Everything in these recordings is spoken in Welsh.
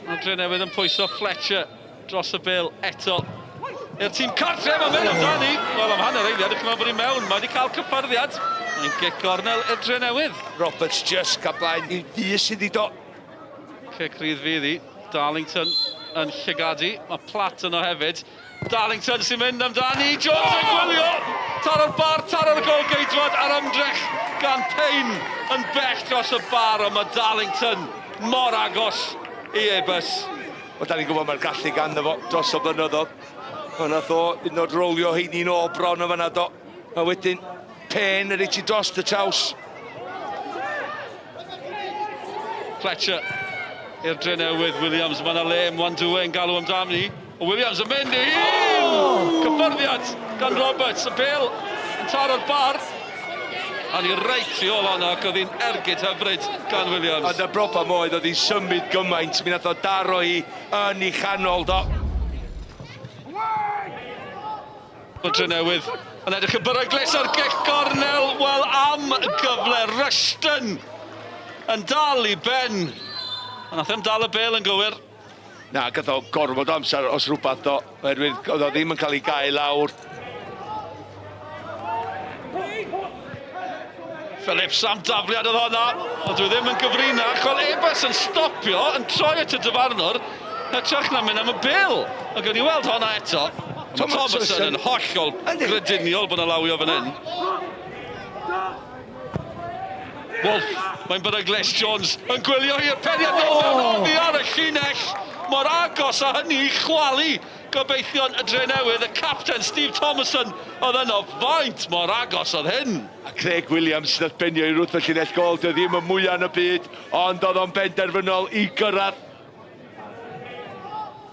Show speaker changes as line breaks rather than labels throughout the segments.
Drenewydd yn pwyso Fletcher dros y bil eto. I'r tîm cartref yn mynd amdani. Wel, am hanner eiliad, ych chi'n meddwl bod ni'n mewn. Mae wedi cael cyffyrddiad. Mae'n gic gornel i'r Drenewydd.
Roberts just cael blaen i fus iddi do.
Cic rydd fydd i. Darlington yn llygadu. Mae Platt yno hefyd. Darlington sy'n mynd amdani. Jones yn gwylio. Taro'r bar, taro'r gol geidwad ar ymdrech gan Payne yn bell dros y bar. Ond mae Darlington mor agos i Airbus.
Wel, da ni'n gwybod mae'r gallu ganddo fo dros o blynyddoedd. Ond nath o un o'r rolio heini nôl bron o fyna do. A wedyn, Payne yn eiti dros y traws.
Fletcher i'r Drenewydd, Williams, mae yna le ymwan dwy'n galw amdani. O Williams yn mynd i hun! Cyffyrddiad gan Roberts, y bil yn taro'r bar. A ni reit i ôl hwnna, ac oedd hi'n ergyd hyfryd gan Williams.
Ond y broblem oedd hi'n symud gymaint, mi nath o daro hi yn ei chanol do.
O Drenewydd yn edrych yn beryglus ar gic gornel, wel am gyfle. Rushton yn dal i ben. A nath e'n dal y bil yn gywir.
Na, gath o gorfod amser os rhywbeth do, oherwydd oedd o ddim yn cael ei gael lawr.
Phillips am dafliad oedd honna, ond dwi ddim yn gyfrinach. Wel, Airbus yn stopio, yn troi at y dyfarnwr, hytrach na mynd am y bil. Ac yn i weld honna eto. Thomason yn hollol grediniol bod yna lawio fan hyn. Wolf, mae'n beryglus. Jones yn gwylio i'r peniad nôl oddi ar y llinell. Mor agos a hynny i chwalu gobeithion y Drenewydd. Y capten Steve Thomason oedd yno faint mor agos oedd hyn.
A Craig Williams nath benio i rwth y llinell gol, dy ddim yn mwyaf yn y byd, ond oedd o'n benderfynol i gyrraedd.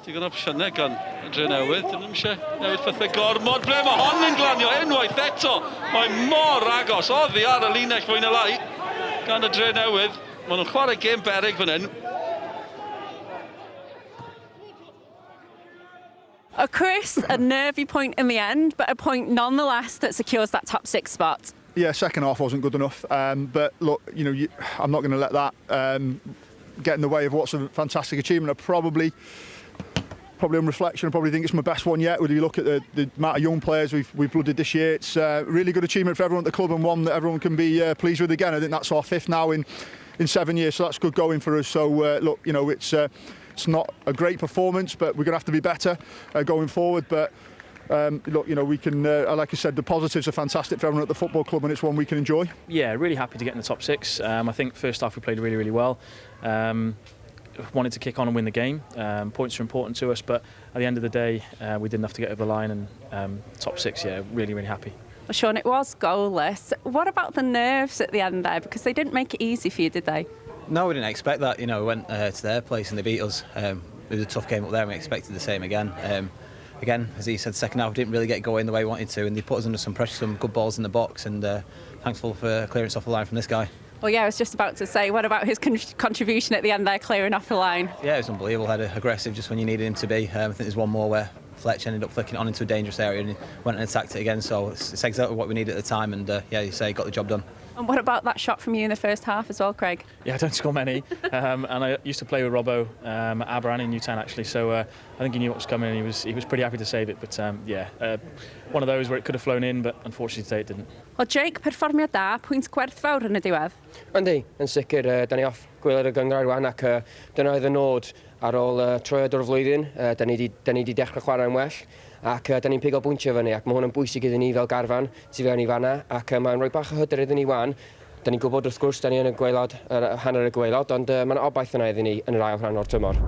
Digon opsiynau gan y Drenewydd, dyn nhw'n eisiau newid pethau gormod. Ble mae hon yn glanio unwaith eto. Mae mor agos, oddi ar y linell fwy na lai gan y Drenewydd. Maen nhw'n chwarae gêm berig fan hyn.
Chris, a nervy point in the end, but a point nonetheless that secures that top 6 spot.
Yeah, second half wasn't good enough, but look, you know, I'm not going to let that get in the way of what's a fantastic achievement. I probably on reflection, I probably think it's my best one yet. When you look at the amount of young players we've blooded this year, it's a really good achievement for everyone at the club and one that everyone can be pleased with again. I think that's our 5th now in 7 years, so that's good going for us. So look, you know, it's not a great performance, but we're going to have to be better going forward. But look, you know, we can, like I said, the positives are fantastic for everyone at the football club, and it's one we can enjoy.
Yeah, really happy to get in the top 6. I think first half we played really, really well. Wanted to kick on and win the game. Points are important to us, but at the end of the day, we didn't have to get over the line. And top 6, yeah, really, really happy.
Well, Sean, it was goalless. What about the nerves at the end there? Because they didn't make it easy for you, did they?
No, we didn't expect that. You know, we went to their place and they beat us. It was a tough game up there and we expected the same again. Again, as he said, second half we didn't really get going the way we wanted to, and they put us under some pressure, some good balls in the box, and thankful for clearance off the line from this guy.
Well, yeah, I was just about to say, what about his contribution at the end there, clearing off the line?
Yeah, it was unbelievable. Had aggressive just when you needed him to be. I think there's one more where Fletcher ended up flicking it on into a dangerous area and he went and attacked it again. So it's exactly what we needed at the time, and yeah, you say got the job done.
And what about that shot from you in the first half as well, Craig?
Yeah, I don't score many, and I used to play with Robbo at Aberran in Newtown actually, so I think he knew what was coming and he was pretty happy to save it, but yeah, one of those where it could have flown in, but unfortunately today it didn't.
Well, Jake, perfformiad da, pwynt gwerthfawr yn y diwedd.
Yndi, yn sicr, da ni off gwylio'r y gyngrair wan, ac dyna oedd y nod ar ôl troiad o'r flwyddyn. Da ni di dechrau chwarae'n well, ac da ni'n pigo bwyntio fyny, ac mae hwn yn bwysig iddyn ni fel garfan, tu fewn i fanna, ac mae'n rhoi bach o hyder iddyn ni wan. Da ni'n gwybod wrth gwrs, da ni yn y gwaelod, hanner y gwaelod, ond mae'n obaith yna iddyn ni yn yr ail rhan o'r tymor.